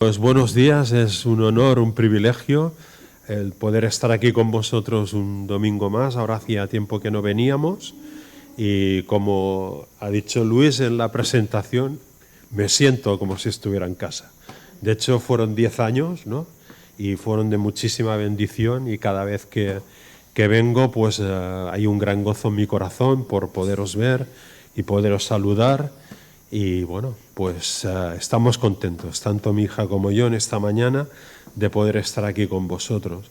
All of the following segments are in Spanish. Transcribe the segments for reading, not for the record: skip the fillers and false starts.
Pues buenos días, es un honor, un privilegio el poder estar aquí con vosotros un domingo más. Ahora hacía tiempo que no veníamos y como ha dicho Luis en la presentación, me siento como si estuviera en casa. De hecho fueron 10 años, ¿no? Y fueron de muchísima bendición y cada vez que vengo pues hay un gran gozo en mi corazón por poderos ver y poderos saludar. Y bueno, pues estamos contentos, tanto mi hija como yo, en esta mañana de poder estar aquí con vosotros.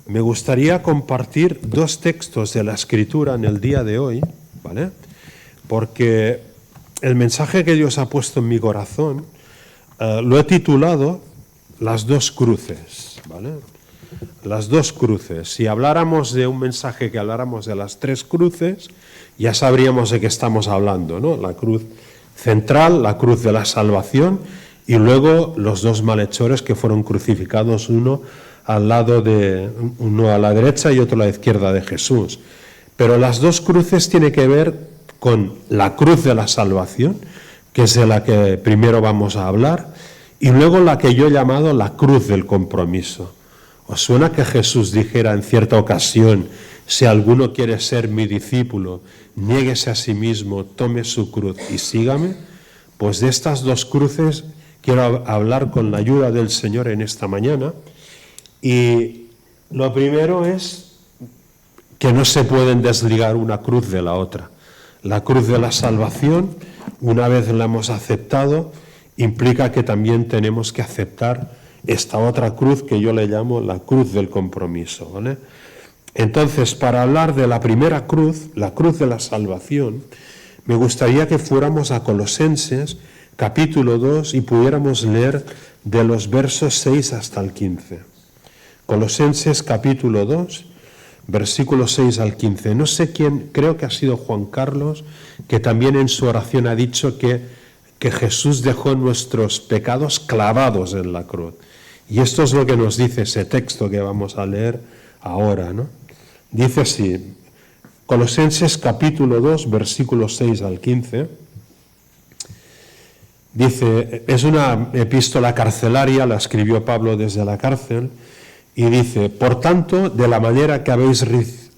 Me gustaría compartir dos textos de la Escritura en el día de hoy, ¿vale? Porque el mensaje que Dios ha puesto en mi corazón lo he titulado Las dos cruces, ¿vale? Las dos cruces. Si habláramos de un mensaje que habláramos de las tres cruces, ya sabríamos de qué estamos hablando, ¿no? La cruz central, la cruz de la salvación, y luego los dos malhechores que fueron crucificados, uno a la derecha y otro a la izquierda de Jesús. Pero las dos cruces tienen que ver con la cruz de la salvación, que es de la que primero vamos a hablar, y luego la que yo he llamado la cruz del compromiso. ¿Os suena que Jesús dijera en cierta ocasión: si alguno quiere ser mi discípulo, niéguese a sí mismo, tome su cruz y sígame? Pues de estas dos cruces quiero hablar con la ayuda del Señor en esta mañana. Y lo primero es que no se pueden desligar una cruz de la otra. La cruz de la salvación, una vez la hemos aceptado, implica que también tenemos que aceptar esta otra cruz que yo le llamo la cruz del compromiso, ¿vale? Entonces, para hablar de la primera cruz, la cruz de la salvación, me gustaría que fuéramos a Colosenses, capítulo 2, y pudiéramos leer de los versos 6 hasta el 15. Colosenses, capítulo 2, versículos 6 al 15. No sé quién, creo que ha sido Juan Carlos, que también en su oración ha dicho que Jesús dejó nuestros pecados clavados en la cruz. Y esto es lo que nos dice ese texto que vamos a leer ahora, ¿no? Dice así, Colosenses capítulo 2, versículos 6 al 15, dice, es una epístola carcelaria, la escribió Pablo desde la cárcel, y dice: por tanto, de la manera que habéis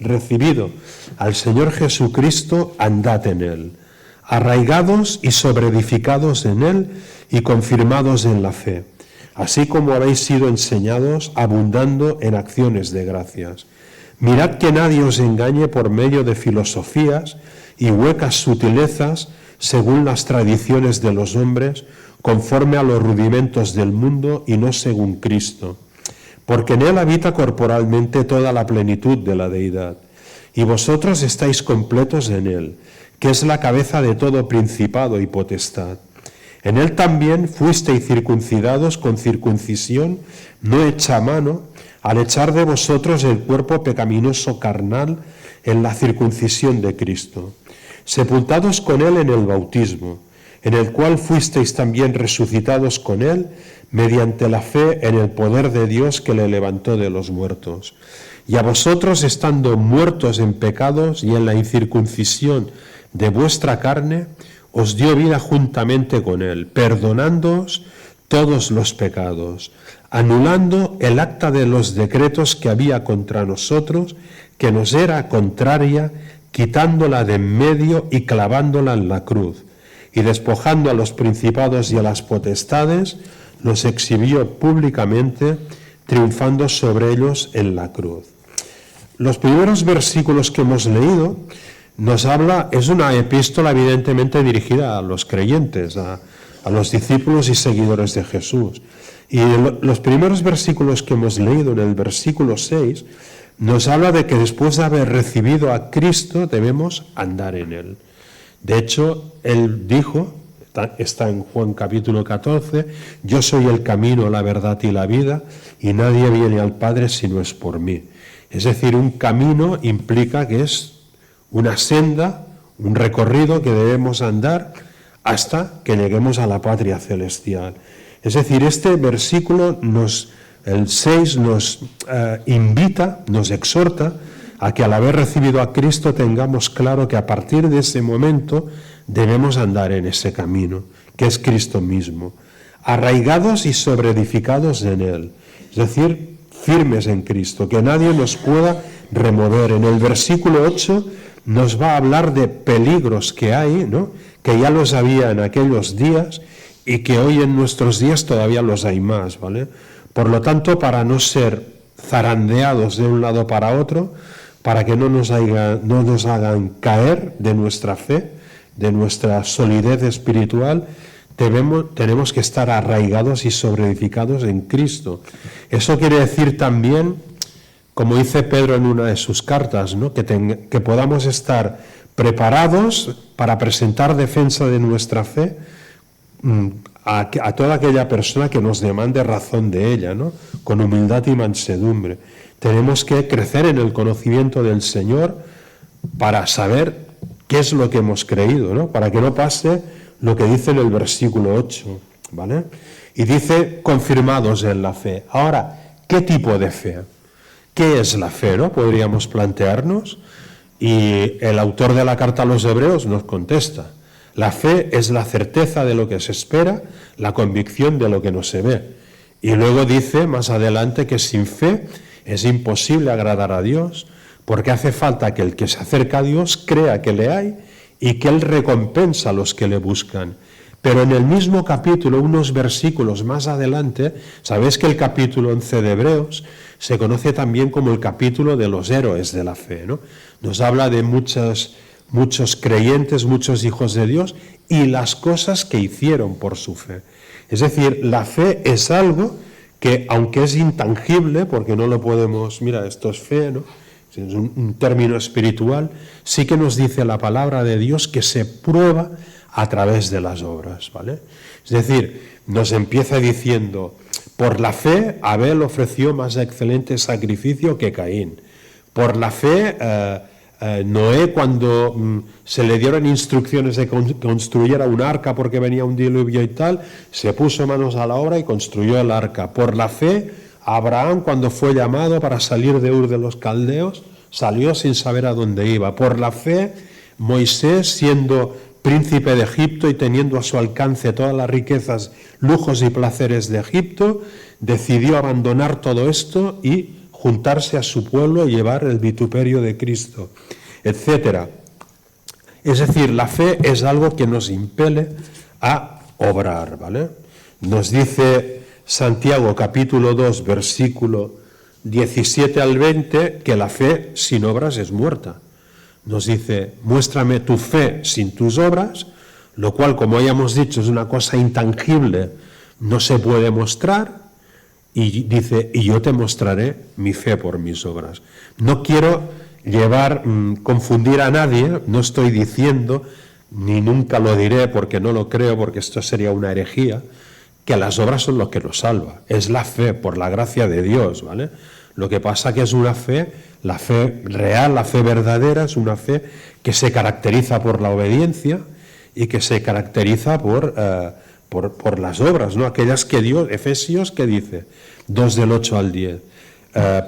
recibido al Señor Jesucristo, andad en Él, arraigados y sobreedificados en Él y confirmados en la fe, así como habéis sido enseñados, abundando en acciones de gracias. Mirad que nadie os engañe por medio de filosofías y huecas sutilezas, según las tradiciones de los hombres, conforme a los rudimentos del mundo y no según Cristo. Porque en Él habita corporalmente toda la plenitud de la deidad, y vosotros estáis completos en Él, que es la cabeza de todo principado y potestad. En Él también fuisteis circuncidados con circuncisión no hecha a mano, al echar de vosotros el cuerpo pecaminoso carnal en la circuncisión de Cristo, sepultados con Él en el bautismo, en el cual fuisteis también resucitados con Él mediante la fe en el poder de Dios que le levantó de los muertos. Y a vosotros, estando muertos en pecados y en la incircuncisión de vuestra carne, os dio vida juntamente con Él, perdonándoos todos los pecados, anulando el acta de los decretos que había contra nosotros, que nos era contraria, quitándola de en medio y clavándola en la cruz, y despojando a los principados y a las potestades, los exhibió públicamente, triunfando sobre ellos en la cruz. Los primeros versículos que hemos leído nos habla, es una epístola evidentemente dirigida a los creyentes, a los discípulos y seguidores de Jesús. Y los primeros versículos que hemos leído, en el versículo 6, nos habla de que después de haber recibido a Cristo debemos andar en Él. De hecho, Él dijo, está en Juan capítulo 14, yo soy el camino, la verdad y la vida, y nadie viene al Padre si no es por mí. Es decir, un camino implica que es una senda, un recorrido que debemos andar hasta que lleguemos a la patria celestial. Es decir, este versículo, el 6, nos invita, nos exhorta a que al haber recibido a Cristo tengamos claro que a partir de ese momento debemos andar en ese camino, que es Cristo mismo. arraigados y sobreedificados en Él, es decir, firmes en Cristo, que nadie nos pueda remover. En el versículo 8 nos va a hablar de peligros que hay, ¿no?, que ya los había en aquellos días y que hoy en nuestros días todavía los hay más, ¿vale? Por lo tanto, para no ser zarandeados de un lado para otro, para que no nos hagan caer de nuestra fe, de nuestra solidez espiritual, tenemos que estar arraigados y sobreedificados en Cristo. Eso quiere decir también, como dice Pedro en una de sus cartas, ¿no?, que podamos estar preparados para presentar defensa de nuestra fe a toda aquella persona que nos demande razón de ella, ¿no?, con humildad y mansedumbre. Tenemos que crecer en el conocimiento del Señor para saber qué es lo que hemos creído, ¿no?, para que no pase lo que dice en el versículo 8, ¿vale? Y dice, confirmados en la fe. Ahora, ¿qué tipo de fe? ¿Qué es la fe, no?, podríamos plantearnos. Y el autor de la carta a los Hebreos nos contesta: la fe es la certeza de lo que se espera, la convicción de lo que no se ve. Y luego dice más adelante que sin fe es imposible agradar a Dios, porque hace falta que el que se acerca a Dios crea que le hay y que Él recompensa a los que le buscan. Pero en el mismo capítulo, unos versículos más adelante, sabéis que el capítulo 11 de Hebreos se conoce también como el capítulo de los héroes de la fe, ¿no? Nos habla de muchos creyentes, muchos hijos de Dios y las cosas que hicieron por su fe. Es decir, la fe es algo que, aunque es intangible, porque no lo podemos, mira, esto es fe, ¿no?, es un término espiritual, sí que nos dice la palabra de Dios que se prueba a través de las obras, ¿vale? Es decir, nos empieza diciendo, por la fe Abel ofreció más excelente sacrificio que Caín. Por la fe Noé, cuando se le dieron instrucciones de que construyera un arca porque venía un diluvio y tal, se puso manos a la obra y construyó el arca. Por la fe Abraham, cuando fue llamado para salir de Ur de los Caldeos, salió sin saber a dónde iba. Por la fe Moisés, siendo príncipe de Egipto y teniendo a su alcance todas las riquezas, lujos y placeres de Egipto, decidió abandonar todo esto y juntarse a su pueblo y llevar el vituperio de Cristo, etc. Es decir, la fe es algo que nos impele a obrar, ¿vale? Nos dice Santiago capítulo 2, versículo 17 al 20, que la fe sin obras es muerta. Nos dice, muéstrame tu fe sin tus obras, lo cual, como ya hemos dicho, es una cosa intangible, no se puede mostrar, y dice, y yo te mostraré mi fe por mis obras. No quiero confundir a nadie, no estoy diciendo, ni nunca lo diré porque no lo creo, porque esto sería una herejía, que las obras son lo que nos salva, es la fe por la gracia de Dios, ¿vale? Lo que pasa que es una fe, la fe real, la fe verdadera, es una fe que se caracteriza por la obediencia y que se caracteriza por las obras, ¿no? Aquellas que Dios, Efesios, que dice, 2 del 8 al 10,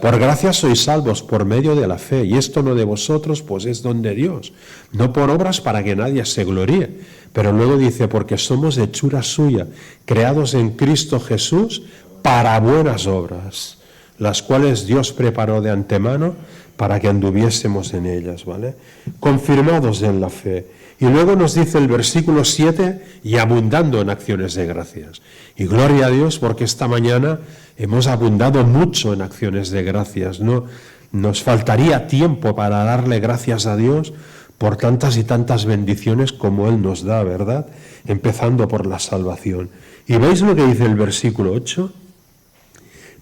por gracia sois salvos por medio de la fe, y esto no de vosotros, pues es don de Dios, no por obras para que nadie se gloríe. Pero luego dice, porque somos hechura suya, creados en Cristo Jesús para buenas obras, las cuales Dios preparó de antemano para que anduviésemos en ellas, ¿vale? Confirmados en la fe. Y luego nos dice el versículo 7, y abundando en acciones de gracias. Y gloria a Dios, porque esta mañana hemos abundado mucho en acciones de gracias, ¿no? Nos faltaría tiempo para darle gracias a Dios por tantas y tantas bendiciones como Él nos da, ¿verdad? Empezando por la salvación. ¿Y veis lo que dice el versículo 8?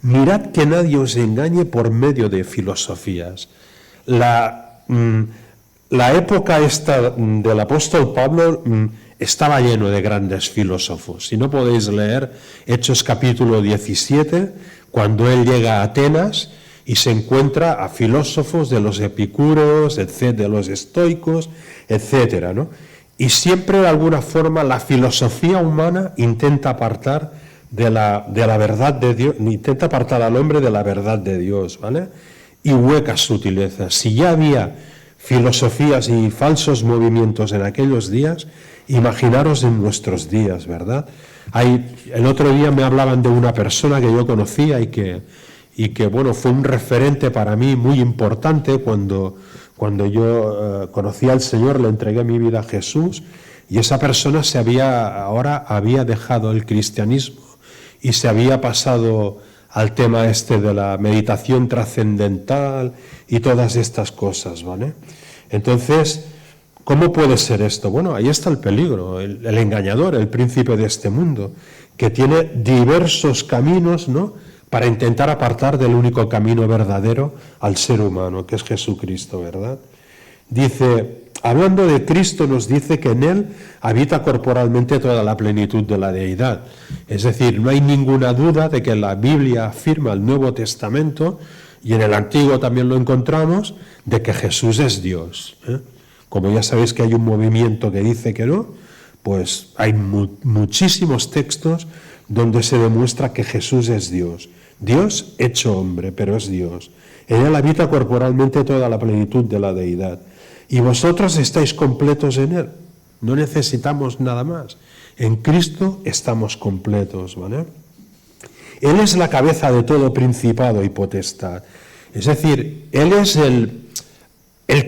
Mirad que nadie os engañe por medio de filosofías. La época esta del apóstol Pablo estaba lleno de grandes filósofos. Si no podéis leer Hechos capítulo 17, cuando él llega a Atenas y se encuentra a filósofos de los epicúreos, de los estoicos, etcétera, ¿no? Y siempre de alguna forma la filosofía humana intenta apartar de la verdad de Dios, intenta apartar al hombre de la verdad de Dios, ¿vale? Y huecas sutilezas. Si ya había filosofías y falsos movimientos en aquellos días, imaginaros en nuestros días, ¿verdad? El otro día me hablaban de una persona que yo conocía y que bueno, fue un referente para mí muy importante cuando yo conocí al Señor, le entregué mi vida a Jesús, y esa persona ahora había dejado el cristianismo y se había pasado al tema de la meditación trascendental y todas estas cosas, ¿vale? Entonces, ¿cómo puede ser esto? Bueno, ahí está el peligro, el engañador, el príncipe de este mundo, que tiene diversos caminos, ¿no?, para intentar apartar del único camino verdadero al ser humano, que es Jesucristo, ¿verdad? Dice, hablando de Cristo, nos dice que en Él habita corporalmente toda la plenitud de la deidad. Es decir, no hay ninguna duda de que la Biblia afirma, el Nuevo Testamento, y en el Antiguo también lo encontramos, de que Jesús es Dios, ¿eh? Como ya sabéis que hay un movimiento que dice que no, pues hay muchísimos textos donde se demuestra que Jesús es Dios. Dios hecho hombre, pero es Dios. En Él habita corporalmente toda la plenitud de la deidad. Y vosotros estáis completos en Él. No necesitamos nada más. En Cristo estamos completos, ¿vale? Él es la cabeza de todo principado y potestad. Es decir, Él es el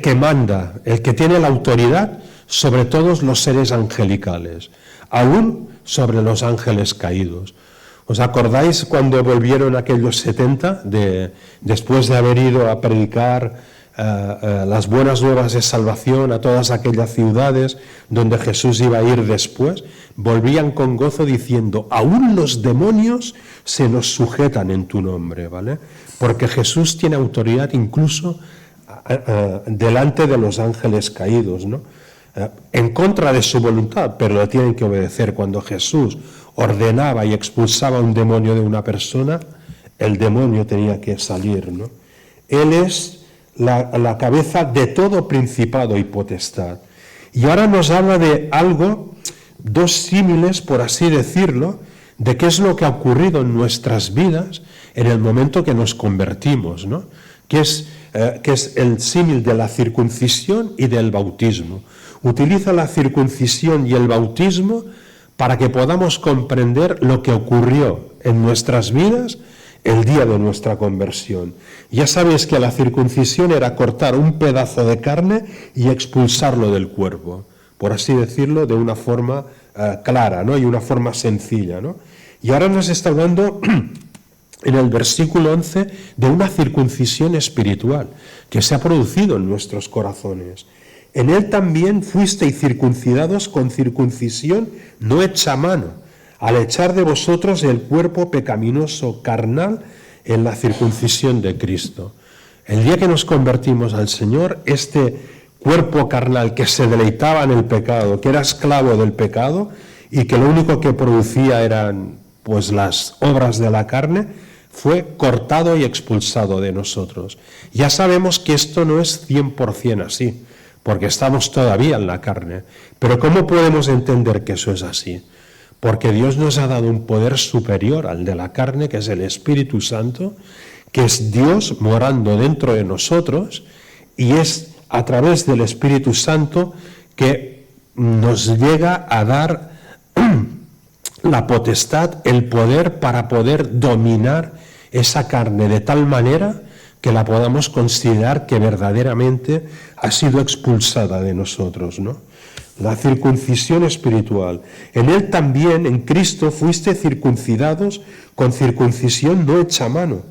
que manda, el que tiene la autoridad sobre todos los seres angelicales, aún sobre los ángeles caídos. ¿Os acordáis cuando volvieron aquellos 70, después de haber ido a predicar las buenas nuevas de salvación a todas aquellas ciudades donde Jesús iba a ir después? Volvían con gozo diciendo, aún los demonios se nos sujetan en tu nombre, ¿vale? Porque Jesús tiene autoridad incluso delante de los ángeles caídos, ¿no? En contra de su voluntad, pero lo tienen que obedecer. Cuando Jesús ordenaba y expulsaba un demonio de una persona, el demonio tenía que salir, ¿no? Él es la cabeza de todo principado y potestad. Y ahora nos habla de algo, dos símiles, por así decirlo, de qué es lo que ha ocurrido en nuestras vidas en el momento que nos convertimos, ¿no? Que es el símil de la circuncisión y del bautismo. Utiliza la circuncisión y el bautismo para que podamos comprender lo que ocurrió en nuestras vidas el día de nuestra conversión. Ya sabéis que la circuncisión era cortar un pedazo de carne y expulsarlo del cuerpo, por así decirlo, de una forma clara, ¿no? Y una forma sencilla, ¿no? Y ahora nos está hablando en el versículo 11 de una circuncisión espiritual que se ha producido en nuestros corazones. En Él también fuisteis circuncidados con circuncisión no hecha a mano, al echar de vosotros el cuerpo pecaminoso carnal en la circuncisión de Cristo. El día que nos convertimos al Señor, este cuerpo carnal que se deleitaba en el pecado, que era esclavo del pecado y que lo único que producía eran pues las obras de la carne, fue cortado y expulsado de nosotros. Ya sabemos que esto no es 100% así, porque estamos todavía en la carne. Pero ¿cómo podemos entender que eso es así? Porque Dios nos ha dado un poder superior al de la carne, que es el Espíritu Santo, que es Dios morando dentro de nosotros, y es a través del Espíritu Santo que nos llega a dar la potestad, el poder para poder dominar esa carne de tal manera que la podamos considerar que verdaderamente ha sido expulsada de nosotros, ¿no? La circuncisión espiritual. En Él también, en Cristo, fuiste circuncidados con circuncisión no hecha a mano.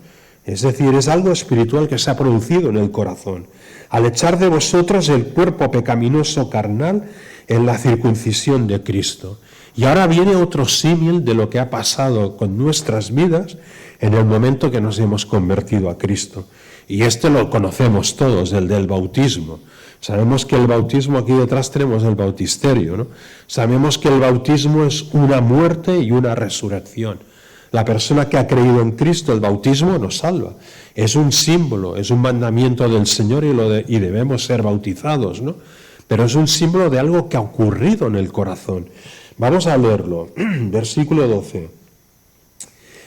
Es decir, es algo espiritual que se ha producido en el corazón. Al echar de vosotros el cuerpo pecaminoso carnal en la circuncisión de Cristo. Y ahora viene otro símil de lo que ha pasado con nuestras vidas en el momento que nos hemos convertido a Cristo. Y este lo conocemos todos, el del bautismo. Sabemos que el bautismo, aquí detrás tenemos el bautisterio, ¿no? Sabemos que el bautismo es una muerte y una resurrección. La persona que ha creído en Cristo, el bautismo nos salva. Es un símbolo, es un mandamiento del Señor y debemos ser bautizados, ¿no? Pero es un símbolo de algo que ha ocurrido en el corazón. Vamos a leerlo. Versículo 12.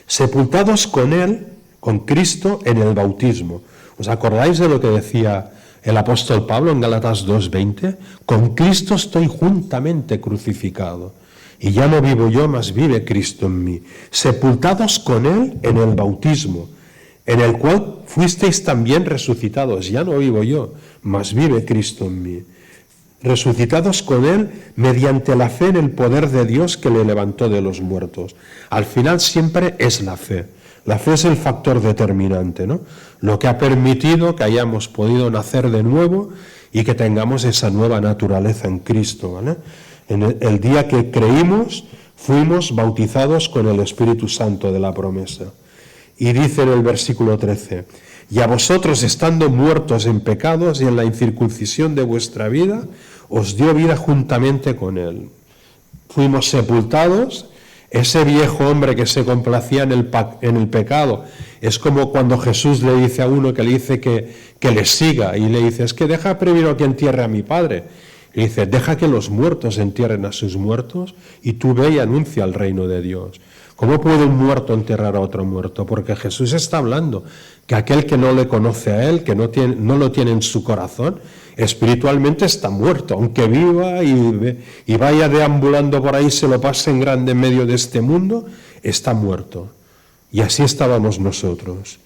Sepultados con Él, con Cristo, en el bautismo. ¿Os acordáis de lo que decía el apóstol Pablo en Gálatas 2:20? Con Cristo estoy juntamente crucificado. Y ya no vivo yo, mas vive Cristo en mí. Sepultados con Él en el bautismo, en el cual fuisteis también resucitados. Ya no vivo yo, mas vive Cristo en mí. Resucitados con Él mediante la fe en el poder de Dios que le levantó de los muertos. Al final siempre es la fe. La fe es el factor determinante, ¿no? Lo que ha permitido que hayamos podido nacer de nuevo y que tengamos esa nueva naturaleza en Cristo, ¿vale? En el día que creímos, fuimos bautizados con el Espíritu Santo de la promesa. Y dice en el versículo 13, y a vosotros, estando muertos en pecados y en la incircuncisión de vuestra vida, os dio vida juntamente con Él. Fuimos sepultados. Ese viejo hombre que se complacía en el pecado, es como cuando Jesús le dice a uno que le dice que le siga, y le dice, es que deja primero que entierre a mi padre. Y dice, deja que los muertos entierren a sus muertos y tú ve y anuncia el reino de Dios. ¿Cómo puede un muerto enterrar a otro muerto? Porque Jesús está hablando que aquel que no le conoce a Él, que no lo tiene en su corazón, espiritualmente está muerto. Aunque viva y vaya deambulando por ahí, se lo pase en grande en medio de este mundo, está muerto. Y así estábamos nosotros.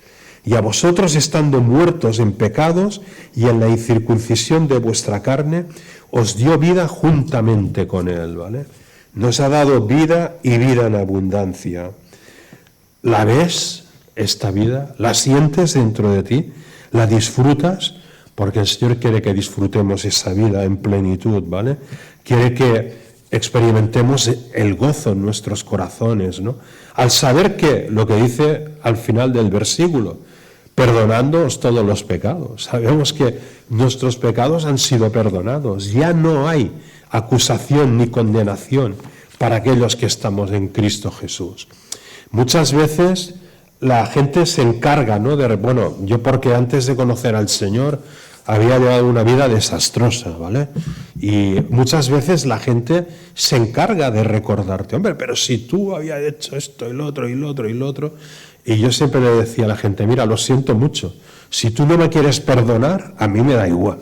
Y a vosotros, estando muertos en pecados y en la incircuncisión de vuestra carne, os dio vida juntamente con Él, ¿vale? Nos ha dado vida y vida en abundancia. ¿La ves, esta vida? ¿La sientes dentro de ti? ¿La disfrutas? Porque el Señor quiere que disfrutemos esa vida en plenitud, ¿vale? Quiere que experimentemos el gozo en nuestros corazones, ¿no? Al saber que, lo que dice al final del versículo, perdonándoos todos los pecados. Sabemos que nuestros pecados han sido perdonados. Ya no hay acusación ni condenación para aquellos que estamos en Cristo Jesús. Muchas veces la gente se encarga, ¿no? Yo porque antes de conocer al Señor había llevado una vida desastrosa, ¿vale? Y muchas veces la gente se encarga de recordarte, hombre, pero si tú habías hecho esto y lo otro y lo otro y lo otro. Y yo siempre le decía a la gente, mira, lo siento mucho, si tú no me quieres perdonar, a mí me da igual.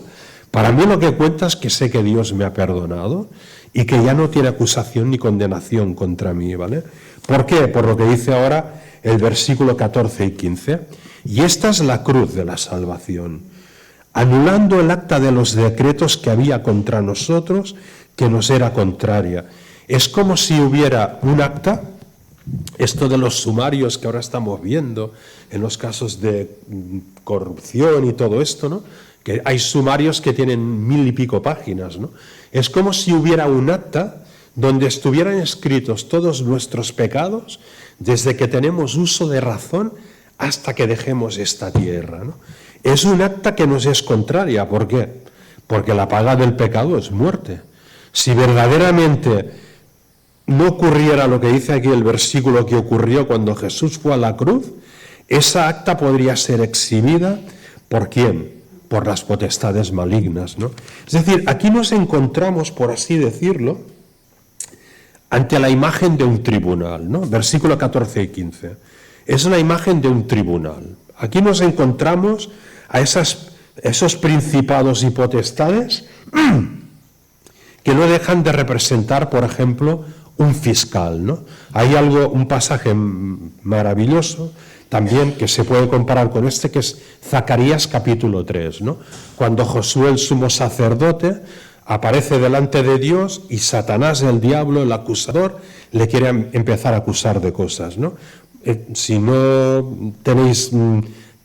Para mí lo que cuenta es que sé que Dios me ha perdonado y que ya no tiene acusación ni condenación contra mí, ¿vale? ¿Por qué? Por lo que dice ahora el versículo 14 y 15. Y esta es la cruz de la salvación, anulando el acta de los decretos que había contra nosotros, que nos era contraria. Es como si hubiera un acta. Esto de los sumarios que ahora estamos viendo en los casos de corrupción y todo esto, ¿no? Que hay sumarios que tienen 1000 y pico páginas, ¿no? Es como si hubiera un acta donde estuvieran escritos todos nuestros pecados desde que tenemos uso de razón hasta que dejemos esta tierra, ¿no? Es un acta que nos es contraria. ¿Por qué? Porque la paga del pecado es muerte. Si verdaderamente no ocurriera lo que dice aquí el versículo que ocurrió cuando Jesús fue a la cruz, esa acta podría ser exhibida ¿por quién? Por las potestades malignas, ¿no? Es decir, aquí nos encontramos, por así decirlo, ante la imagen de un tribunal, ¿no? Versículo 14 y 15. Es una imagen de un tribunal. Aquí nos encontramos a esos principados y potestades que no dejan de representar, por ejemplo, un fiscal, ¿no? Hay un pasaje maravilloso también que se puede comparar con este, que es Zacarías capítulo 3, ¿no? Cuando Josué, el sumo sacerdote, aparece delante de Dios y Satanás, el diablo, el acusador, le quiere empezar a acusar de cosas, ¿no? Si no tenéis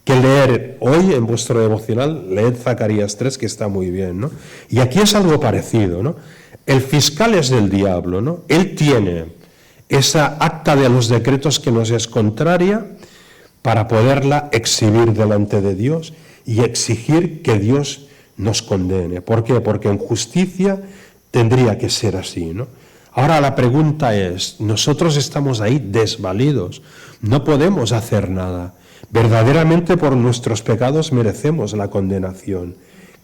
que leer hoy en vuestro devocional, leed Zacarías 3, que está muy bien, ¿no? Y aquí es algo parecido, ¿no? El fiscal es del diablo, ¿no? Él tiene esa acta de los decretos que nos es contraria para poderla exhibir delante de Dios y exigir que Dios nos condene. ¿Por qué? Porque en justicia tendría que ser así, ¿no? Ahora la pregunta es, nosotros estamos ahí desvalidos, no podemos hacer nada. Verdaderamente por nuestros pecados merecemos la condenación.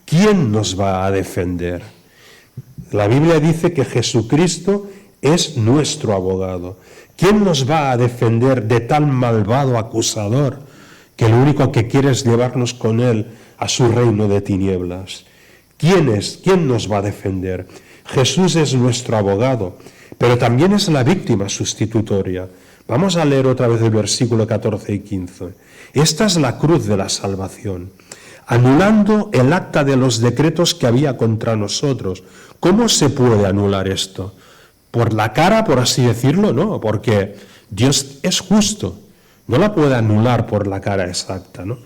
¿Quién nos va a defender? La Biblia dice que Jesucristo es nuestro abogado. ¿Quién nos va a defender de tal malvado acusador que lo único que quiere es llevarnos con él a su reino de tinieblas? ¿Quién nos va a defender? Jesús es nuestro abogado. pero también es la víctima sustitutoria. Vamos a leer otra vez el versículo 14 y 15. Esta es la cruz de la salvación, anulando el acta de los decretos que había contra nosotros. ¿Cómo se puede anular esto? ¿Por la cara, por así decirlo? No, porque Dios es justo. No la puede anular por la cara exacta, ¿no?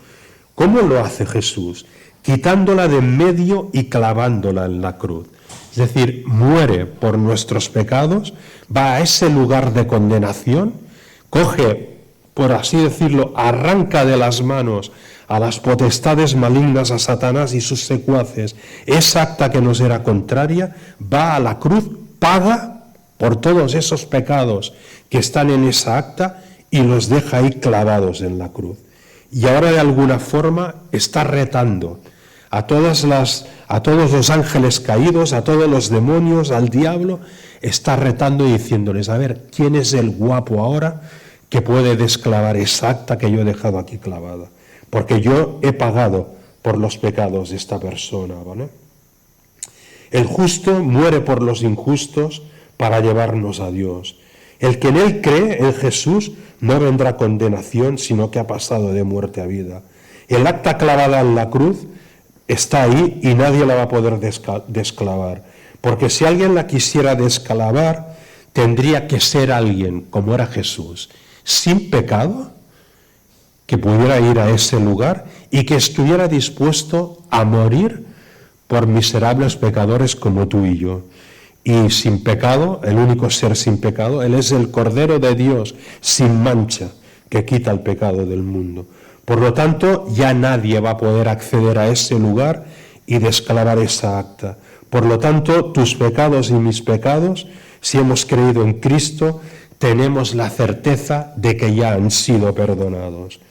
¿Cómo lo hace Jesús? Quitándola de en medio y clavándola en la cruz. Es decir, muere por nuestros pecados, va a ese lugar de condenación, coge, por así decirlo, arranca de las manos a las potestades malignas, a Satanás y sus secuaces, esa acta que nos era contraria, va a la cruz, paga por todos esos pecados que están en esa acta y los deja ahí clavados en la cruz. Y ahora de alguna forma está retando a todos los ángeles caídos, a todos los demonios, al diablo, está retando y diciéndoles, a ver, ¿quién es el guapo ahora que puede desclavar esa acta que yo he dejado aquí clavada? Porque yo he pagado por los pecados de esta persona, ¿vale? El justo muere por los injustos para llevarnos a Dios. El que en él cree, en Jesús, no vendrá condenación, sino que ha pasado de muerte a vida. El acta clavada en la cruz está ahí y nadie la va a poder desclavar. Porque si alguien la quisiera desclavar, tendría que ser alguien, como era Jesús, sin pecado, que pudiera ir a ese lugar y que estuviera dispuesto a morir por miserables pecadores como tú y yo. Y sin pecado, el único ser sin pecado, Él es el Cordero de Dios sin mancha que quita el pecado del mundo. Por lo tanto, ya nadie va a poder acceder a ese lugar y desclavar esa acta. Por lo tanto, tus pecados y mis pecados, si hemos creído en Cristo, tenemos la certeza de que ya han sido perdonados.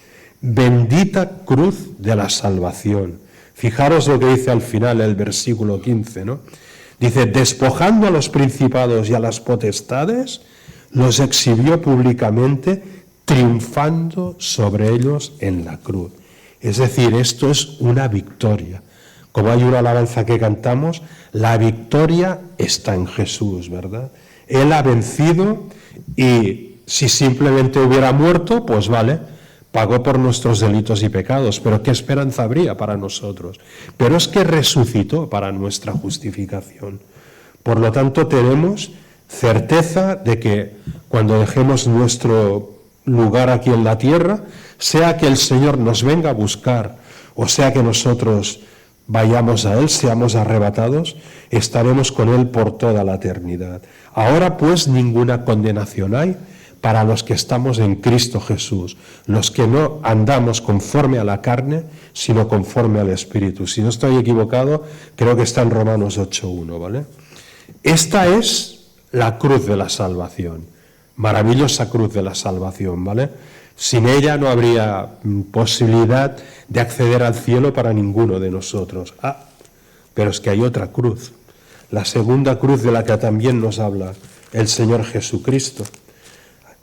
Bendita cruz de la salvación. Fijaros lo que dice al final el versículo 15, ¿no? Dice, despojando a los principados y a las potestades, los exhibió públicamente, triunfando sobre ellos en la cruz. Es decir, esto es una victoria. Como hay una alabanza que cantamos, la victoria está en Jesús, ¿verdad? Él ha vencido y si simplemente hubiera muerto, pues vale, pagó por nuestros delitos y pecados, pero ¿qué esperanza habría para nosotros? Pero es que resucitó para nuestra justificación. Por lo tanto, tenemos certeza de que cuando dejemos nuestro lugar aquí en la tierra, sea que el Señor nos venga a buscar, o sea que nosotros vayamos a Él, seamos arrebatados, estaremos con Él por toda la eternidad. Ahora pues ninguna condenación hay para los que estamos en Cristo Jesús, los que no andamos conforme a la carne, sino conforme al Espíritu. Si no estoy equivocado, creo que está en Romanos 8:1, ¿vale? Esta es la cruz de la salvación, maravillosa cruz de la salvación, ¿vale? Sin ella no habría posibilidad de acceder al cielo para ninguno de nosotros. Pero es que hay otra cruz, la segunda cruz de la que también nos habla el Señor Jesucristo,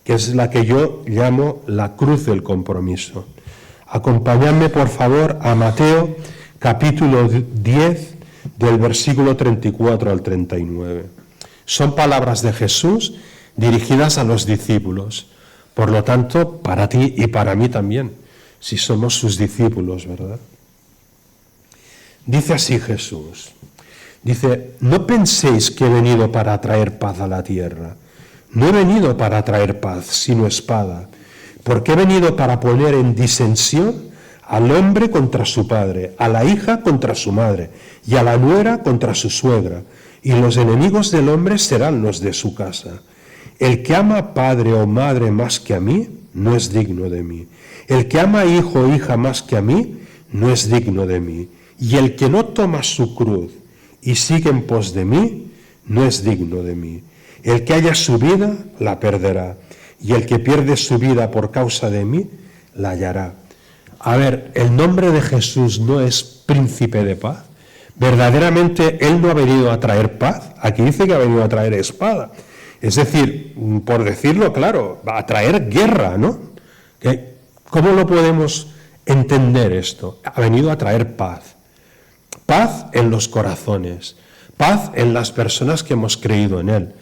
que es la que yo llamo la cruz del compromiso. Acompañadme, por favor, a Mateo, capítulo 10, del versículo 34 al 39. Son palabras de Jesús dirigidas a los discípulos. Por lo tanto, para ti y para mí también, si somos sus discípulos, ¿verdad? Dice así Jesús. Dice, no penséis que he venido para traer paz a la tierra. No he venido para traer paz, sino espada, porque he venido para poner en disensión al hombre contra su padre, a la hija contra su madre, y a la nuera contra su suegra, y los enemigos del hombre serán los de su casa. El que ama a padre o madre más que a mí, no es digno de mí. El que ama a hijo o hija más que a mí, no es digno de mí. Y el que no toma su cruz y sigue en pos de mí, no es digno de mí. El que haya su vida, la perderá, y el que pierde su vida por causa de mí, la hallará. A ver, el nombre de Jesús no es príncipe de paz. Verdaderamente Él no ha venido a traer paz. Aquí dice que ha venido a traer espada. Es decir, por decirlo claro, va a traer guerra, ¿no? ¿Cómo lo podemos entender esto? Ha venido a traer paz. Paz en los corazones, paz en las personas que hemos creído en Él.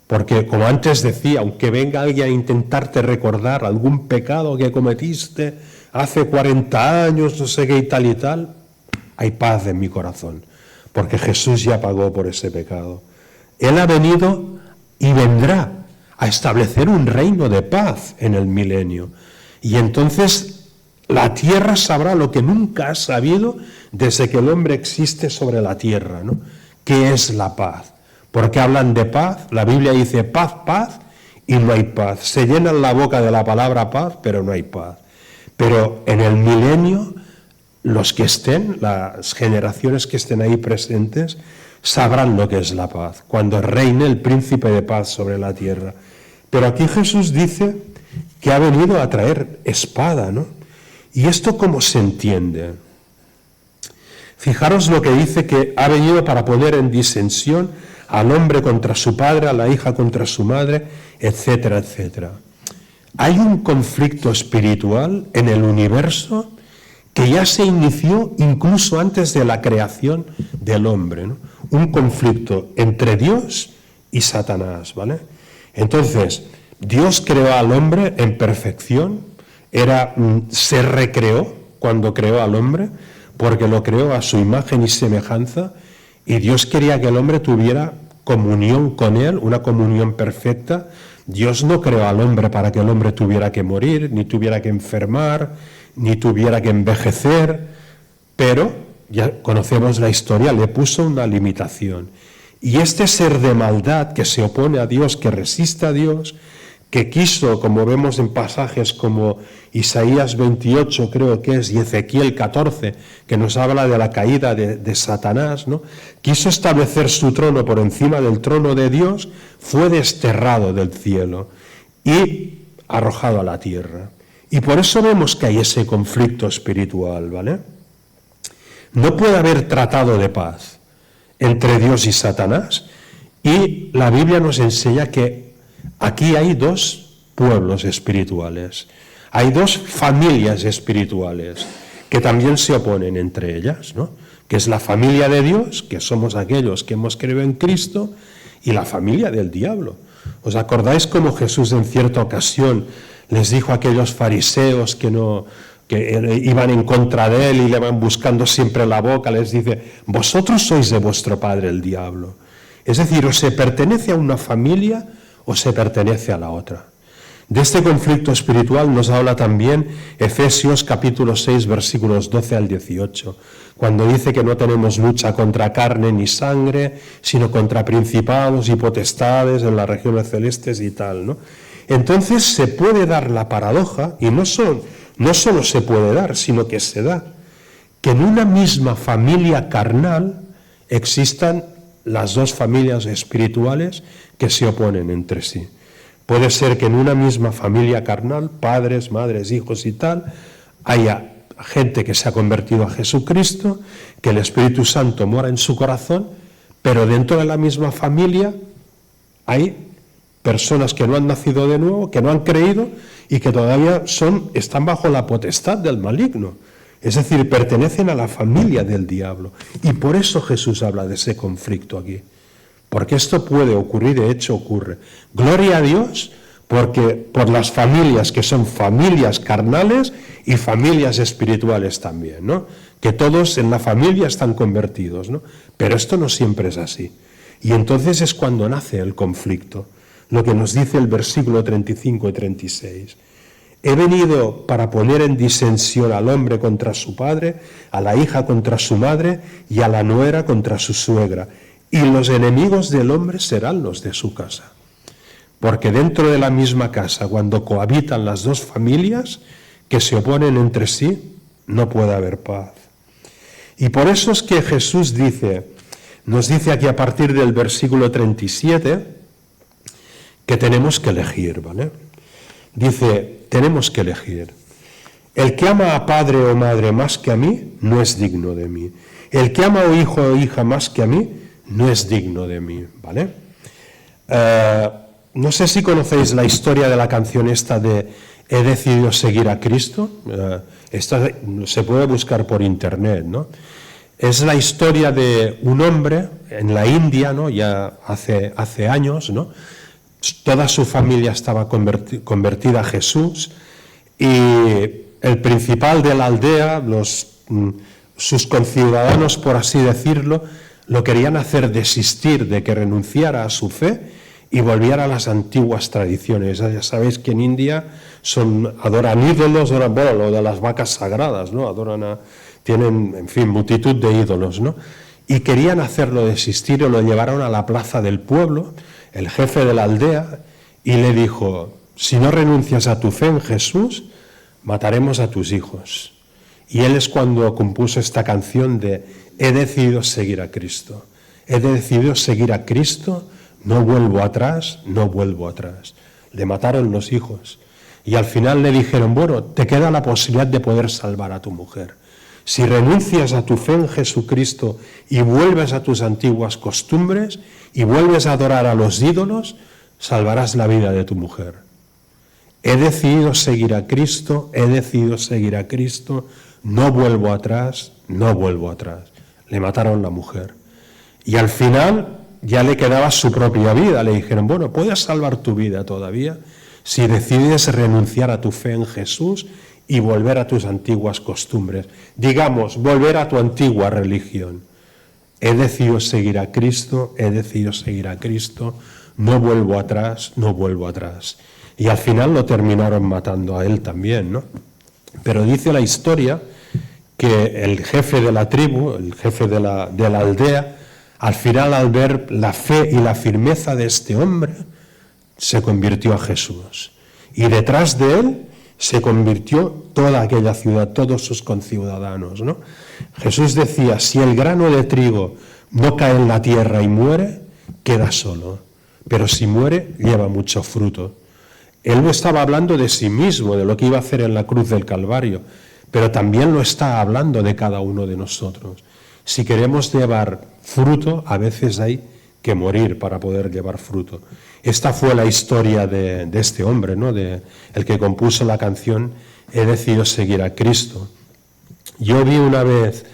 Porque, como antes decía, aunque venga alguien a intentarte recordar algún pecado que cometiste hace 40 años, no sé qué y tal, hay paz en mi corazón, porque Jesús ya pagó por ese pecado. Él ha venido y vendrá a establecer un reino de paz en el milenio. Y entonces la tierra sabrá lo que nunca ha sabido desde que el hombre existe sobre la tierra, ¿no? ¿Qué es la paz? Porque hablan de paz, la Biblia dice paz, paz, y no hay paz. Se llenan la boca de la palabra paz, pero no hay paz. Pero en el milenio, los que estén, las generaciones que estén ahí presentes, sabrán lo que es la paz, cuando reine el príncipe de paz sobre la tierra. Pero aquí Jesús dice que ha venido a traer espada, ¿no? ¿Y esto cómo se entiende? Fijaros lo que dice, que ha venido para poner en disensión al hombre contra su padre, a la hija contra su madre, etcétera, etcétera. Hay un conflicto espiritual en el universo que ya se inició incluso antes de la creación del hombre, ¿no? Un conflicto entre Dios y Satanás, ¿vale? Entonces, Dios creó al hombre en perfección, se recreó cuando creó al hombre, porque lo creó a su imagen y semejanza, y Dios quería que el hombre tuviera comunión con él, una comunión perfecta. Dios no creó al hombre para que el hombre tuviera que morir, ni tuviera que enfermar, ni tuviera que envejecer, pero ya conocemos la historia, le puso una limitación. Y este ser de maldad que se opone a Dios, que resiste a Dios, que quiso, como vemos en pasajes como Isaías 28, creo que es, y Ezequiel 14, que nos habla de la caída de Satanás, ¿no? Quiso establecer su trono por encima del trono de Dios, fue desterrado del cielo y arrojado a la tierra. Y por eso vemos que hay ese conflicto espiritual, ¿vale? No puede haber tratado de paz entre Dios y Satanás, y la Biblia nos enseña que aquí hay dos pueblos espirituales, hay dos familias espirituales que también se oponen entre ellas, ¿no? Que es la familia de Dios, que somos aquellos que hemos creído en Cristo, y la familia del diablo. ¿Os acordáis cómo Jesús en cierta ocasión les dijo a aquellos fariseos que iban en contra de él y le van buscando siempre la boca? Les dice: vosotros sois de vuestro padre el diablo. Es decir, o se pertenece a una familia o se pertenece a la otra. De este conflicto espiritual nos habla también Efesios capítulo 6, versículos 12 al 18, cuando dice que no tenemos lucha contra carne ni sangre, sino contra principados y potestades en las regiones celestes y tal, ¿no? Entonces se puede dar la paradoja, y no solo se puede dar, sino que se da, que en una misma familia carnal existan las dos familias espirituales que se oponen entre sí. Puede ser que en una misma familia carnal, padres, madres, hijos y tal, haya gente que se ha convertido a Jesucristo, que el Espíritu Santo mora en su corazón, pero dentro de la misma familia hay personas que no han nacido de nuevo, que no han creído y que todavía están bajo la potestad del maligno. Es decir, pertenecen a la familia del diablo. Y por eso Jesús habla de ese conflicto aquí. Porque esto puede ocurrir, de hecho ocurre. Gloria a Dios, porque por las familias que son familias carnales y familias espirituales también, ¿no? Que todos en la familia están convertidos, ¿no? Pero esto no siempre es así. Y entonces es cuando nace el conflicto. Lo que nos dice el versículo 35 y 36. He venido para poner en disensión al hombre contra su padre, a la hija contra su madre y a la nuera contra su suegra. Y los enemigos del hombre serán los de su casa. Porque dentro de la misma casa, cuando cohabitan las dos familias que se oponen entre sí, no puede haber paz. Y por eso es que Jesús nos dice aquí a partir del versículo 37, que tenemos que elegir, ¿vale? Dice, tenemos que elegir. El que ama a padre o madre más que a mí, no es digno de mí. El que ama a hijo o hija más que a mí, no es digno de mí, ¿vale? No sé si conocéis la historia de la canción esta de He decidido seguir a Cristo. Esta se puede buscar por internet, ¿no? Es la historia de un hombre en la India, ¿no? Ya hace años, ¿no? toda su familia estaba convertida a Jesús y el principal de la aldea, sus conciudadanos, por así decirlo, lo querían hacer desistir de que renunciara a su fe y volviera a las antiguas tradiciones. Ya sabéis que en India adoran ídolos, lo de las vacas sagradas, ¿no? Tienen, en fin, multitud de ídolos, ¿no? Y querían hacerlo desistir y lo llevaron a la plaza del pueblo, el jefe de la aldea, y le dijo: si no renuncias a tu fe en Jesús, mataremos a tus hijos. Y él es cuando compuso esta canción de he decidido seguir a Cristo. He decidido seguir a Cristo, no vuelvo atrás, no vuelvo atrás. Le mataron los hijos. Y al final le dijeron: bueno, te queda la posibilidad de poder salvar a tu mujer. Si renuncias a tu fe en Jesucristo y vuelves a tus antiguas costumbres y vuelves a adorar a los ídolos, salvarás la vida de tu mujer. He decidido seguir a Cristo, he decidido seguir a Cristo, no vuelvo atrás, no vuelvo atrás. Le mataron la mujer. Y al final ya le quedaba su propia vida. Le dijeron: bueno, puedes salvar tu vida todavía si decides renunciar a tu fe en Jesús y volver a tus antiguas costumbres. Digamos, volver a tu antigua religión. He decidido seguir a Cristo, he decidido seguir a Cristo, no vuelvo atrás, no vuelvo atrás. Y al final lo terminaron matando a él también, ¿no? Pero dice la historia que el jefe de la tribu, el jefe de la aldea, al final, al ver la fe y la firmeza de este hombre, se convirtió a Jesús. Y detrás de él se convirtió toda aquella ciudad, todos sus conciudadanos, ¿no? Jesús decía: si el grano de trigo no cae en la tierra y muere, queda solo. Pero si muere, lleva mucho fruto. Él no estaba hablando de sí mismo, de lo que iba a hacer en la cruz del Calvario, pero también lo está hablando de cada uno de nosotros. Si queremos llevar fruto, a veces hay que morir para poder llevar fruto. Esta fue la historia de este hombre, ¿no? El que compuso la canción He decidido seguir a Cristo. Yo vi una vez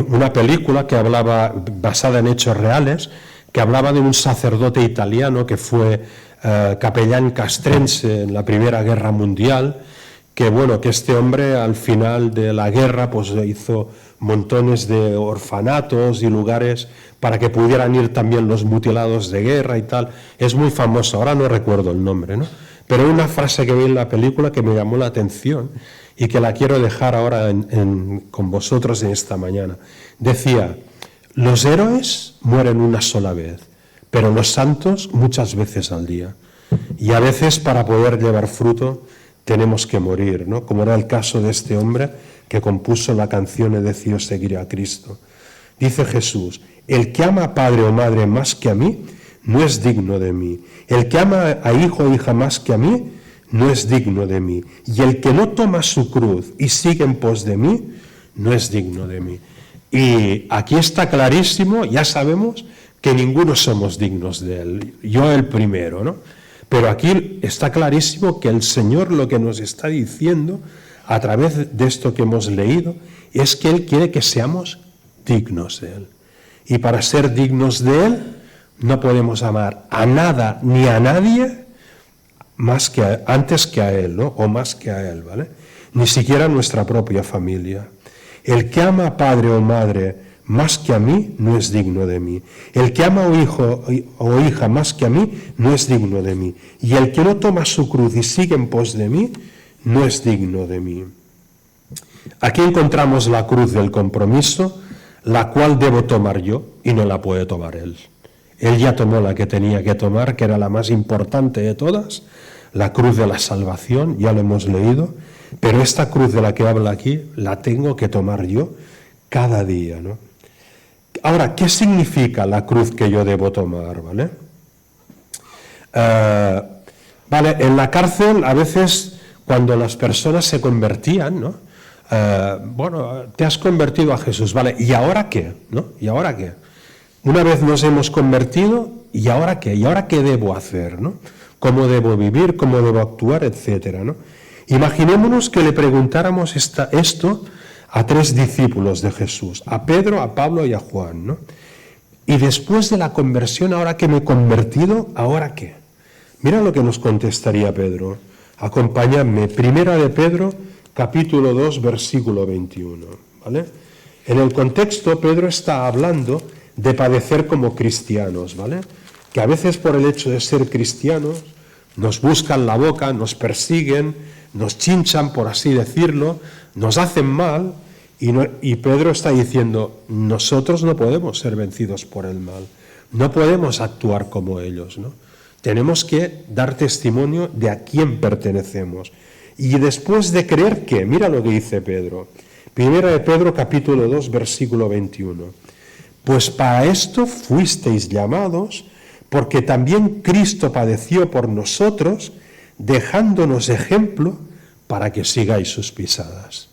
una película que hablaba, basada en hechos reales, que hablaba de un sacerdote italiano que fue capellán castrense en la Primera Guerra Mundial, que este hombre al final de la guerra pues hizo montones de orfanatos y lugares para que pudieran ir también los mutilados de guerra y tal. Es muy famoso, ahora no recuerdo el nombre, ¿no? Pero hay una frase que vi en la película que me llamó la atención y que la quiero dejar ahora con vosotros en esta mañana. Decía: los héroes mueren una sola vez, pero los santos muchas veces al día. Y a veces para poder llevar fruto tenemos que morir, ¿no? Como era el caso de este hombre que compuso la canción He decidido seguir a Cristo. Dice Jesús: el que ama a padre o madre más que a mí, no es digno de mí. El que ama a hijo o hija más que a mí, no es digno de mí. Y el que no toma su cruz y sigue en pos de mí, no es digno de mí. Y aquí está clarísimo, ya sabemos que ninguno somos dignos de él. Yo el primero, ¿no? Pero aquí está clarísimo que el Señor lo que nos está diciendo a través de esto que hemos leído es que Él quiere que seamos dignos de Él. Y para ser dignos de Él no podemos amar a nada ni a nadie antes que a Él, ¿no? O más que a Él, ¿vale? Ni siquiera a nuestra propia familia. El que ama a padre o madre más que a mí, no es digno de mí. El que ama a hijo o hija más que a mí, no es digno de mí. Y el que no toma su cruz y sigue en pos de mí, no es digno de mí. Aquí encontramos la cruz del compromiso, la cual debo tomar yo y no la puede tomar Él. Él ya tomó la que tenía que tomar, que era la más importante de todas, la cruz de la salvación, ya lo hemos leído, pero esta cruz de la que habla aquí, la tengo que tomar yo cada día, ¿no? Ahora, ¿qué significa la cruz que yo debo tomar? ¿Vale? En la cárcel a veces cuando las personas se convertían, ¿no? Te has convertido a Jesús, ¿vale? ¿Y ahora qué? ¿No? ¿Y ahora qué? Una vez nos hemos convertido, ¿y ahora qué? ¿Y ahora qué debo hacer? ¿No? ¿Cómo debo vivir? ¿Cómo debo actuar? Etcétera, ¿no? Imaginémonos que le preguntáramos esto a 3 discípulos de Jesús, a Pedro, a Pablo y a Juan, ¿no? Y después de la conversión, ahora que me he convertido, ¿ahora qué? Mira lo que nos contestaría Pedro. Acompáñame, Primera de Pedro, capítulo 2, versículo 21. ¿Vale? En el contexto, Pedro está hablando de padecer como cristianos, ¿vale? Que a veces por el hecho de ser cristianos nos buscan la boca, nos persiguen, nos chinchan, por así decirlo, nos hacen mal, y Pedro está diciendo, nosotros no podemos ser vencidos por el mal, no podemos actuar como ellos, ¿no? Tenemos que dar testimonio de a quién pertenecemos. Y después de creer que, mira lo que dice Pedro, Primera de Pedro capítulo 2, versículo 21. Pues para esto fuisteis llamados, porque también Cristo padeció por nosotros, dejándonos ejemplo para que sigáis sus pisadas.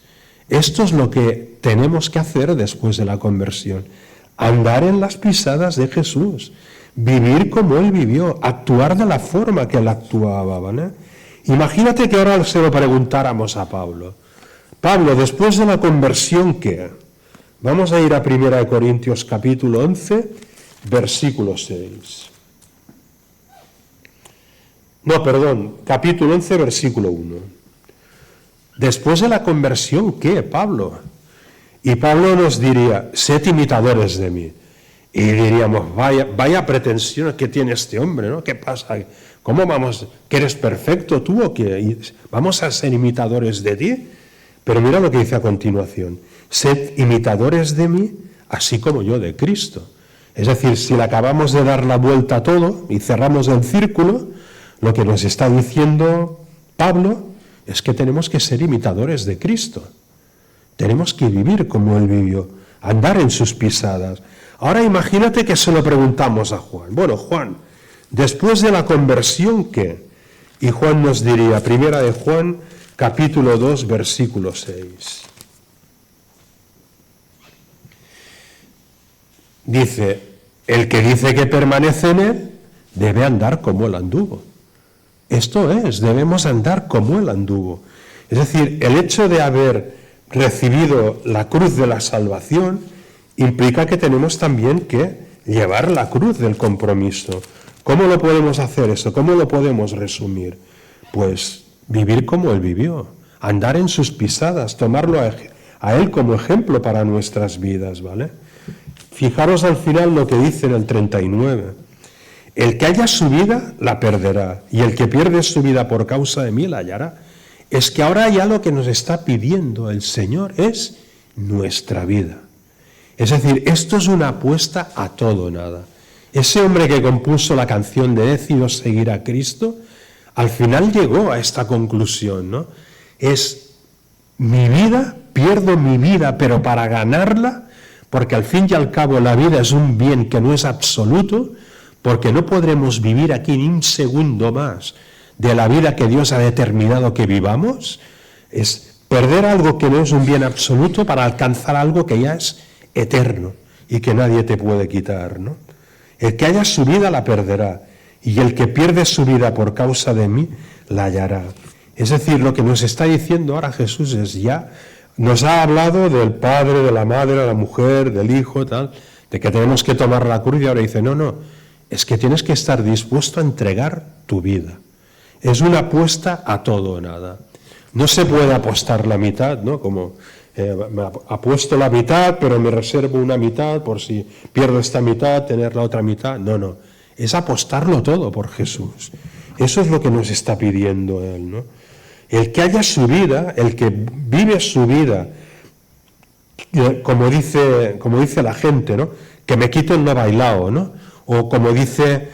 Esto es lo que tenemos que hacer después de la conversión. Andar en las pisadas de Jesús, vivir como Él vivió, actuar de la forma que Él actuaba, ¿vale? Imagínate que ahora se lo preguntáramos a Pablo. Pablo, después de la conversión, ¿qué? Vamos a ir a 1 Corintios capítulo 11, versículo 6. No, perdón, capítulo 11, versículo 1. Después de la conversión, ¿qué, Pablo? Y Pablo nos diría, sed imitadores de mí. Y diríamos, vaya pretensiones que tiene este hombre, ¿no? ¿Qué pasa? ¿Cómo vamos? ¿Que eres perfecto tú o qué? ¿Vamos a ser imitadores de ti? Pero mira lo que dice a continuación. Sed imitadores de mí, así como yo de Cristo. Es decir, si le acabamos de dar la vuelta a todo y cerramos el círculo, lo que nos está diciendo Pablo es que tenemos que ser imitadores de Cristo. Tenemos que vivir como Él vivió, andar en sus pisadas. Ahora imagínate que se lo preguntamos a Juan. Bueno, Juan, después de la conversión, ¿qué? Y Juan nos diría, Primera de Juan, capítulo 2, versículo 6. Dice, el que dice que permanece en Él, debe andar como Él anduvo. Esto es, debemos andar como Él anduvo. Es decir, el hecho de haber recibido la cruz de la salvación implica que tenemos también que llevar la cruz del compromiso. ¿Cómo lo podemos hacer eso? ¿Cómo lo podemos resumir? Pues vivir como Él vivió, andar en sus pisadas, tomarlo a Él como ejemplo para nuestras vidas, ¿vale? Fijaros al final lo que dice en el 39. El que haya su vida, la perderá, y el que pierde su vida por causa de mí, la hallará. Es que ahora ya lo que nos está pidiendo el Señor es nuestra vida. Es decir, esto es una apuesta a todo o nada. Ese hombre que compuso la canción de Decido seguir a Cristo, al final llegó a esta conclusión, ¿no? Es mi vida, pierdo mi vida, pero para ganarla, porque al fin y al cabo la vida es un bien que no es absoluto, porque no podremos vivir aquí ni un segundo más de la vida que Dios ha determinado que vivamos, es perder algo que no es un bien absoluto para alcanzar algo que ya es eterno y que nadie te puede quitar, ¿no? El que haya su vida la perderá, y el que pierde su vida por causa de mí la hallará. Es decir, lo que nos está diciendo ahora Jesús es ya, nos ha hablado del padre, de la madre, de la mujer, del hijo, tal, de que tenemos que tomar la cruz, y ahora dice, no, es que tienes que estar dispuesto a entregar tu vida. Es una apuesta a todo o nada. No se puede apostar la mitad, ¿no? Como me apuesto la mitad, pero me reservo una mitad por si pierdo esta mitad, tener la otra mitad. No. Es apostarlo todo por Jesús. Eso es lo que nos está pidiendo Él, ¿no? El que haya su vida, el que vive su vida, como dice la gente, ¿no? Que me quito el no bailao, ¿no? O como dice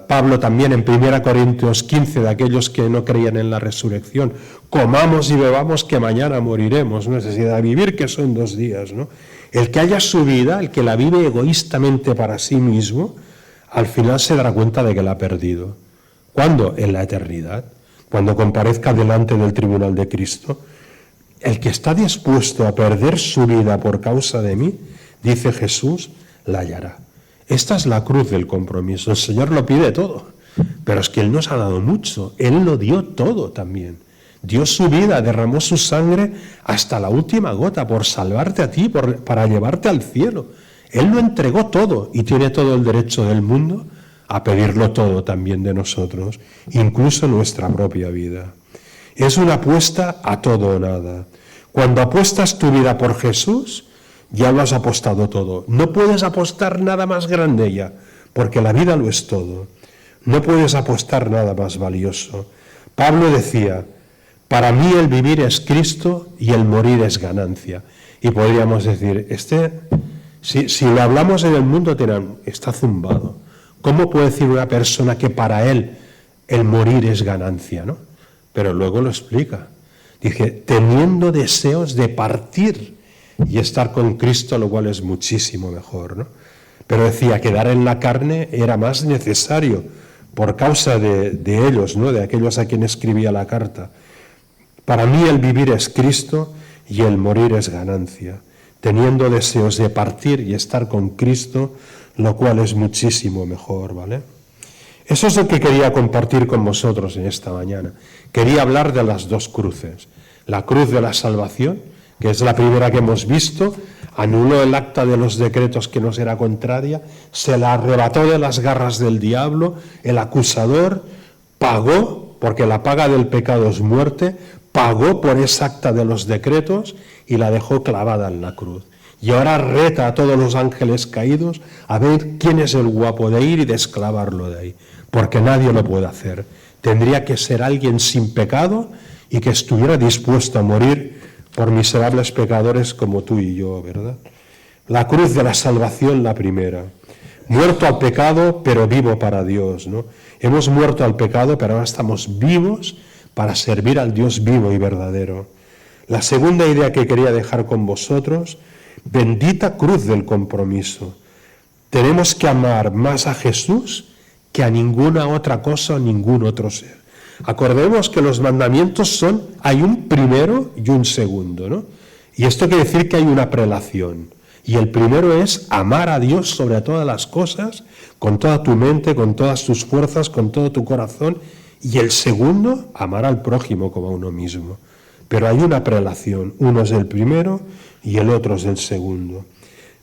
Pablo también en 1 Corintios 15, de aquellos que no creían en la resurrección, comamos y bebamos que mañana moriremos, no necesidad de vivir que son 2 días, ¿no? El que haya su vida, el que la vive egoístamente para sí mismo, al final se dará cuenta de que la ha perdido. ¿Cuándo? En la eternidad, cuando comparezca delante del tribunal de Cristo. El que está dispuesto a perder su vida por causa de mí, dice Jesús, la hallará. Esta es la cruz del compromiso. El Señor lo pide todo, pero es que Él nos ha dado mucho. Él lo dio todo también. Dio su vida, derramó su sangre hasta la última gota por salvarte a ti, para llevarte al cielo. Él lo entregó todo y tiene todo el derecho del mundo a pedirlo todo también de nosotros, incluso nuestra propia vida. Es una apuesta a todo o nada. Cuando apuestas tu vida por Jesús, ya lo has apostado todo. No puedes apostar nada más grande ya, porque la vida lo es todo. No puedes apostar nada más valioso. Pablo decía, para mí el vivir es Cristo y el morir es ganancia. Y podríamos decir, si lo hablamos en el mundo, está zumbado. ¿Cómo puede decir una persona que para él el morir es ganancia, ¿no? Pero luego lo explica. Dije, teniendo deseos de partir y estar con Cristo, lo cual es muchísimo mejor, ¿no? Pero decía, quedar en la carne era más necesario por causa de ellos, ¿no? De aquellos a quien escribía la carta. Para mí el vivir es Cristo y el morir es ganancia, teniendo deseos de partir y estar con Cristo, lo cual es muchísimo mejor, ¿vale? Eso es lo que quería compartir con vosotros en esta mañana. Quería hablar de las dos cruces. La cruz de la salvación, que es la primera que hemos visto, anuló el acta de los decretos que nos era contraria, se la arrebató de las garras del diablo, el acusador pagó, porque la paga del pecado es muerte, pagó por esa acta de los decretos y la dejó clavada en la cruz. Y ahora reta a todos los ángeles caídos a ver quién es el guapo de ir y desclavarlo de ahí, porque nadie lo puede hacer. Tendría que ser alguien sin pecado y que estuviera dispuesto a morir por miserables pecadores como tú y yo, ¿verdad? La cruz de la salvación, la primera. Muerto al pecado, pero vivo para Dios, ¿no? Hemos muerto al pecado, pero ahora estamos vivos para servir al Dios vivo y verdadero. La segunda idea que quería dejar con vosotros, bendita cruz del compromiso. Tenemos que amar más a Jesús que a ninguna otra cosa o ningún otro ser. Acordemos que los mandamientos hay un primero y un segundo, ¿no? Y esto quiere decir que hay una prelación. Y el primero es amar a Dios sobre todas las cosas, con toda tu mente, con todas tus fuerzas, con todo tu corazón. Y el segundo, amar al prójimo como a uno mismo. Pero hay una prelación. Uno es el primero y el otro es el segundo.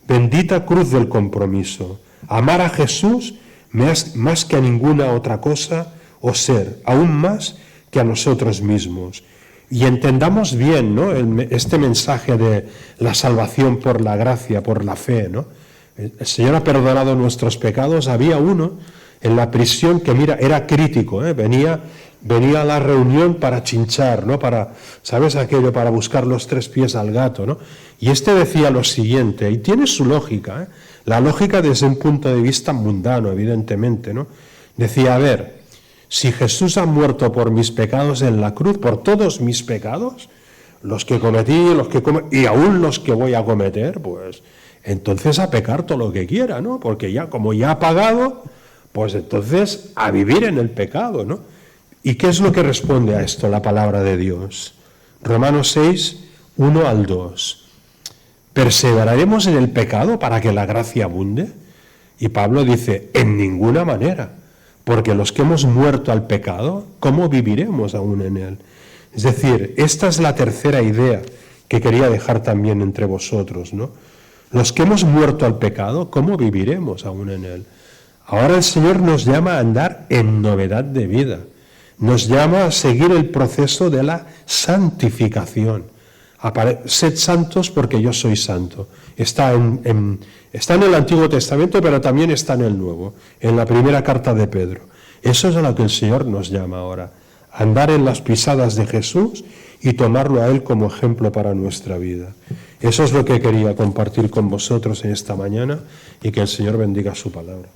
Bendita cruz del compromiso. Amar a Jesús más que a ninguna otra cosa o ser, aún más que a nosotros mismos. Y entendamos bien, ¿no? Este mensaje de la salvación por la gracia, por la fe, ¿no? El Señor ha perdonado nuestros pecados. Había uno en la prisión que, mira, era crítico, ¿eh? Venía a la reunión para chinchar, ¿no? ¿Sabes aquello? Para buscar los tres pies al gato, ¿no? Y este decía lo siguiente, y tiene su lógica, ¿eh? La lógica desde un punto de vista mundano, evidentemente, ¿no? Decía, a ver, si Jesús ha muerto por mis pecados en la cruz, por todos mis pecados, los que cometí, y aún los que voy a cometer, pues entonces a pecar todo lo que quiera, ¿no? Porque ya, como ya ha pagado, pues entonces a vivir en el pecado, ¿no? ¿Y qué es lo que responde a esto la palabra de Dios? Romanos 6, 1 al 2. ¿Perseveraremos en el pecado para que la gracia abunde? Y Pablo dice, en ninguna manera. Porque los que hemos muerto al pecado, ¿cómo viviremos aún en él? Es decir, esta es la tercera idea que quería dejar también entre vosotros, ¿no? Los que hemos muerto al pecado, ¿cómo viviremos aún en él? Ahora el Señor nos llama a andar en novedad de vida. Nos llama a seguir el proceso de la santificación. Sed santos porque yo soy santo. Está en el Antiguo Testamento, pero también está en el Nuevo, en la primera carta de Pedro. Eso es a lo que el Señor nos llama ahora, andar en las pisadas de Jesús y tomarlo a Él como ejemplo para nuestra vida. Eso es lo que quería compartir con vosotros en esta mañana y que el Señor bendiga su palabra.